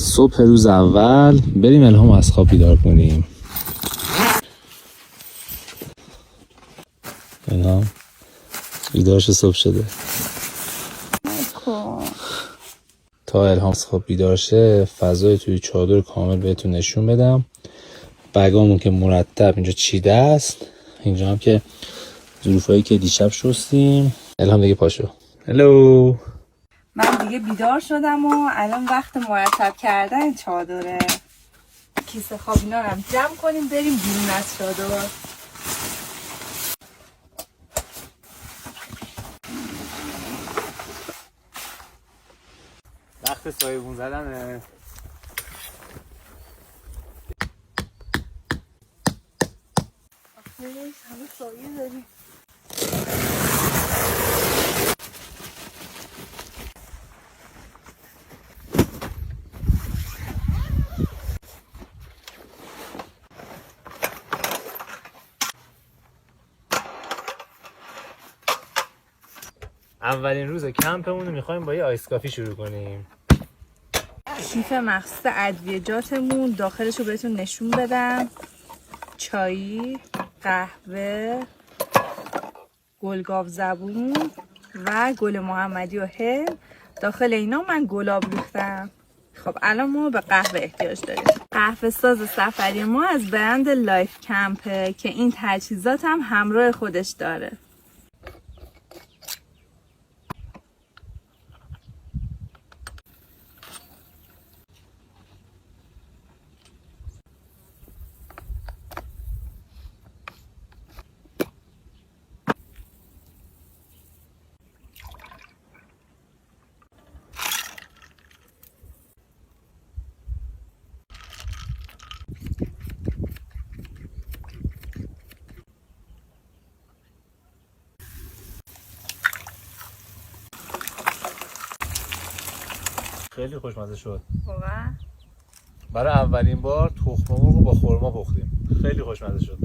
صبح روز اول بریم الهام از خواب بیدار کنیم. الهام بیدارش صبح شده. تا الهام از خواب بیدار شه فضای توی چادر کامل بهتون نشون بدم. بگامون که مرتب اینجا چیده است. اینجا هم که ظروفایی که دیشب شستیم. الهام دیگه پاشو. هلو. من دیگه بیدار شدم و الان وقت مرتب کردن چادره. کیسه خواب اینا رو هم جمع کنیم بریم بیرون از چادر. وقت سایبون زدنه. همه سایه داریم. اولین روز کمپمون رو میخوایم با یه آیس کافی شروع کنیم. کیف مخصوص ادویجاتمون داخلش رو بهتون نشون بدم. چایی، قهوه، گلگاو زبون و گل محمدی و هل. داخل اینا من گلاب ریختم. خب الان ما به قهوه احتیاج داریم. قهوه ساز سفری ما از برند لایف کمپه که این تجهیزات هم همراه خودش داره. خیلی خوشمزه شد. واقعا؟ برای اولین بار تخم مرغ رو با خرما پختیم. خیلی خوشمزه شد.